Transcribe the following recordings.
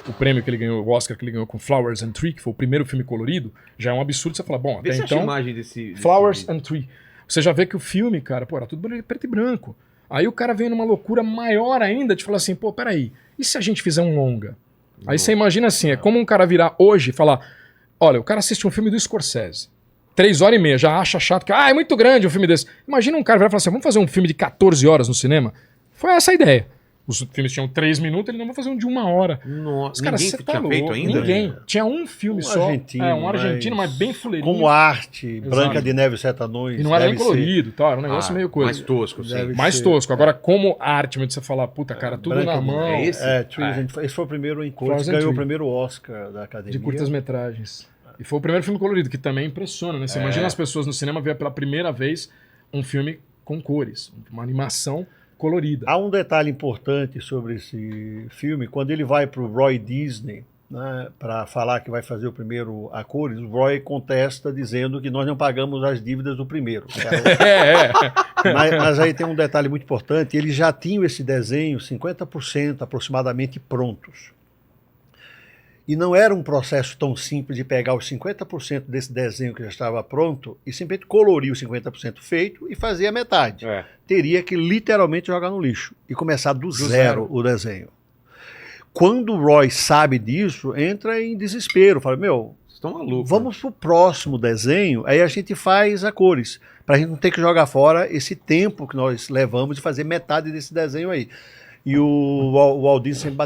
o prêmio que ele ganhou, o Oscar que ele ganhou com Flowers and Tree, que foi o primeiro filme colorido, já é um absurdo você falar, bom, até então... a imagem desse Flowers and Tree. Você já vê que o filme, cara, pô, era tudo preto e branco. Aí o cara vem numa loucura maior ainda de falar assim, pô, peraí, e se a gente fizer um longa? Aí você imagina assim, é como um cara virar hoje e falar, olha, o cara assiste um filme do Scorsese, 3h30, já acha chato, que é muito grande um filme desse. Imagina um cara virar e falar assim, vamos fazer um filme de 14 horas no cinema? Foi essa a ideia. Os filmes tinham 3 minutos, ele não vai fazer um de 1 hora. Nossa, Cara, ninguém tinha feito ainda? Ninguém. Tinha um filme só. Um argentino, mas bem fuleirinho. Como arte, Exato. Branca de Neve e Sete Anões. E não era nem colorido, tá? Era um negócio meio coisa. Mais tosco, sim. Mais tosco. Agora, como arte, mesmo de você falar, puta, cara, tudo Branca na mão. É esse? Esse foi o primeiro em Flowers cores, and ganhou o Tree. primeiro Oscar da Academia. De curtas-metragens. E foi o primeiro filme colorido, que também impressiona, né? Você imagina as pessoas no cinema ver pela primeira vez um filme com cores, uma animação colorida. Há um detalhe importante sobre esse filme. Quando ele vai para o Roy Disney, né, para falar que vai fazer o primeiro a cores, o Roy contesta dizendo que nós não pagamos as dívidas do primeiro. Mas aí tem um detalhe muito importante. Eles já tinham esse desenho 50% aproximadamente prontos. E não era um processo tão simples de pegar os 50% desse desenho que já estava pronto e simplesmente colorir os 50% feito e fazer a metade. Teria que literalmente jogar no lixo e começar do zero o desenho. Quando o Roy sabe disso, entra em desespero. Fala, estão malucos. Vamos pro próximo desenho, aí a gente faz a cores. Pra gente não ter que jogar fora esse tempo que nós levamos de fazer metade desse desenho aí. E o Walt Disney sempre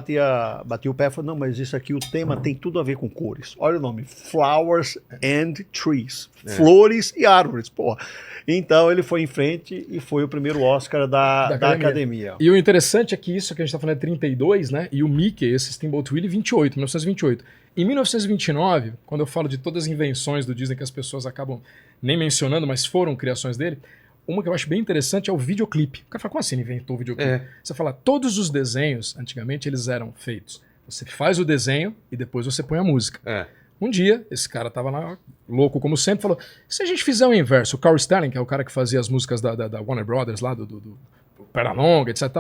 batia o pé e falou, não, mas isso aqui, o tema tem tudo a ver com cores. Olha o nome, Flowers and Trees. Flores e árvores, porra. Então ele foi em frente e foi o primeiro Oscar da Academia. E o interessante é que isso que a gente tá falando é 32, né? E o Mickey, esse Steamboat Willie, 1928. Em 1929, quando eu falo de todas as invenções do Disney que as pessoas acabam nem mencionando, mas foram criações dele, uma que eu acho bem interessante é o videoclipe. O cara fala, como assim ele inventou o videoclipe? Você fala, todos os desenhos, antigamente, eles eram feitos. Você faz o desenho e depois você põe a música. Um dia, esse cara tava lá, louco como sempre, falou, se a gente fizer o inverso, o Carl Stalling, que é o cara que fazia as músicas da Warner Brothers, lá do Pernalonga, etc.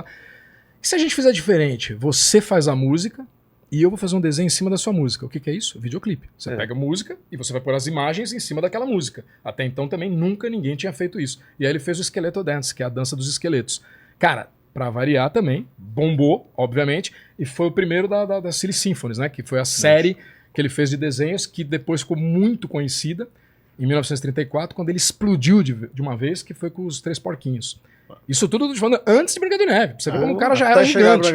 E se a gente fizer diferente? Você faz a música e eu vou fazer um desenho em cima da sua música. O que é isso? Videoclipe. Você pega a música e você vai pôr as imagens em cima daquela música. Até então também nunca ninguém tinha feito isso. E aí ele fez o Skeletal Dance, que é a dança dos esqueletos. Cara, pra variar também, bombou, obviamente, e foi o primeiro da Silly Symphonies, né? Que foi a série que ele fez de desenhos, que depois ficou muito conhecida, em 1934, quando ele explodiu de uma vez, que foi com os Três Porquinhos. Isso tudo eu tô falando antes de Branca de Neve. Pra você ver como o cara já era gigante.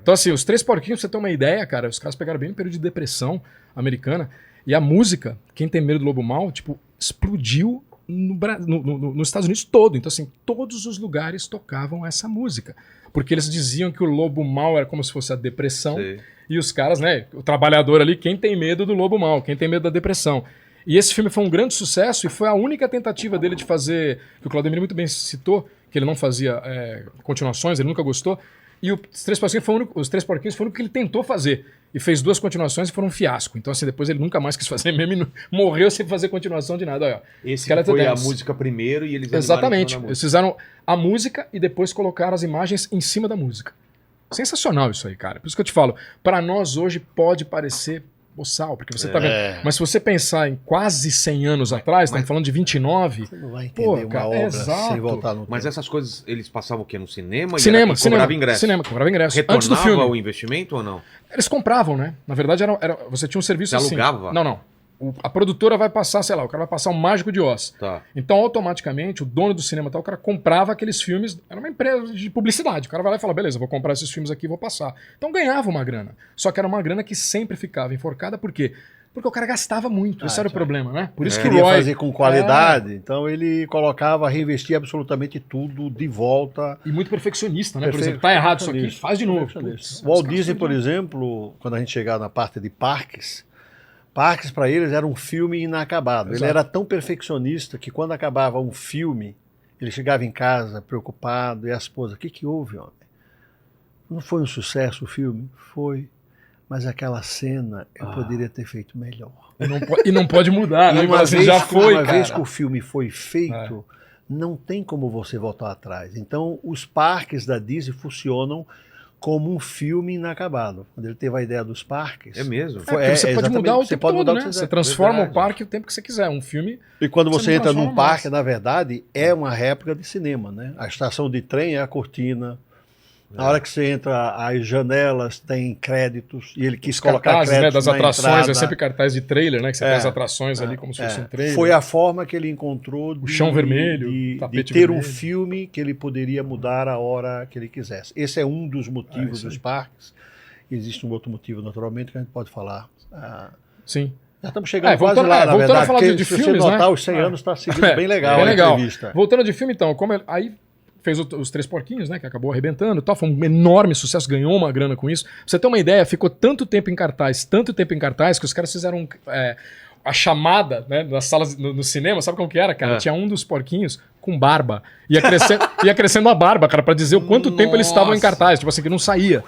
Então assim, os Três Porquinhos, pra você ter uma ideia, cara, os caras pegaram bem no período de depressão americana, e a música, Quem Tem Medo do Lobo Mau, tipo, explodiu nos Estados Unidos todo. Então assim, todos os lugares tocavam essa música. Porque eles diziam que o lobo mau era como se fosse a depressão. Sim. E os caras, né, o trabalhador ali, quem tem medo do lobo mau, quem tem medo da depressão. E esse filme foi um grande sucesso e foi a única tentativa dele de fazer, que o Claudemir muito bem citou, que ele não fazia continuações, ele nunca gostou. E os Três Porquinhos foi o único que ele tentou fazer. E fez 2 continuações e foram um fiasco. Então, assim, depois ele nunca mais quis fazer mesmo e morreu sem fazer continuação de nada. Olha, esse foi a música primeiro e eles exatamente. Eles fizeram a música e depois colocaram as imagens em cima da música. Sensacional isso aí, cara. Por isso que eu te falo, para nós hoje pode parecer boçal, porque você tá vendo. Mas se você pensar em quase 100 anos atrás, estamos falando de 29... Você não vai entender uma obra sem voltar no tempo. Mas essas coisas, eles passavam o quê? No cinema? Cinema, cobrava ingresso? Cinema, cobrava ingresso. Retornava antes do filme. O investimento ou não? Eles compravam, né? Na verdade, você tinha um serviço assim. Você alugava? Não. A produtora vai passar, sei lá, o cara vai passar o Mágico de Oz. Tá. Então, automaticamente, o dono do cinema tal, o cara comprava aqueles filmes, era uma empresa de publicidade. O cara vai lá e fala, beleza, vou comprar esses filmes aqui e vou passar. Então ganhava uma grana. Só que era uma grana que sempre ficava enforcada, por quê? Porque o cara gastava muito, esse era o problema, né? Por isso que o Roy... Roy fazer com qualidade, então ele colocava, reinvestia absolutamente tudo de volta. E muito perfeccionista, né? Por exemplo, tá errado isso aqui, faz de novo. O Walt Disney, por exemplo, quando a gente chegava na parte de parques para eles era um filme inacabado. Exato. Ele era tão perfeccionista que quando acabava um filme, ele chegava em casa preocupado e a esposa, o que houve, homem? Não foi um sucesso o filme? Foi. Mas aquela cena eu poderia ter feito melhor. E não pode mudar, né? Uma vez que o filme foi feito, não tem como você voltar atrás. Então, os parques da Disney funcionam como um filme inacabado. Quando ele teve a ideia dos parques. É mesmo? Porque você pode mudar o tempo todo, né? que Você transforma Verdade. o parque o tempo que você quiser. Um filme... E quando você entra num transforma parque, mais. na verdade, é uma réplica de cinema, né? A estação de trem é a cortina. Na hora que você entra, as janelas têm créditos e ele quis Os colocar cartazes, né, créditos das na atrações, entrada. é sempre cartaz de trailer, né? Que você tem as atrações ali como se fosse um trailer. Foi a forma que ele encontrou de, chão vermelho, de tapete ter um vermelho. filme que ele poderia mudar a hora que ele quisesse. Esse é um dos motivos isso dos aí. parques. Existe um outro motivo, naturalmente, que a gente pode falar. Sim. Já estamos chegando quase voltando- lá, na voltando a verdade. falar porque de se filmes, você notar, né? os 100 anos está seguindo bem legal bem a legal. entrevista. Voltando de filme, então, aí fez os Três Porquinhos, né? Que acabou arrebentando e tal. Foi um enorme sucesso, ganhou uma grana com isso. Pra você ter uma ideia, ficou tanto tempo em cartaz, que os caras fizeram a chamada, né? Nas salas, no cinema, sabe como que era, cara? Tinha um dos porquinhos com barba. Ia crescendo a barba, cara, pra dizer o quanto tempo eles estavam em cartaz. Tipo assim, que não saía.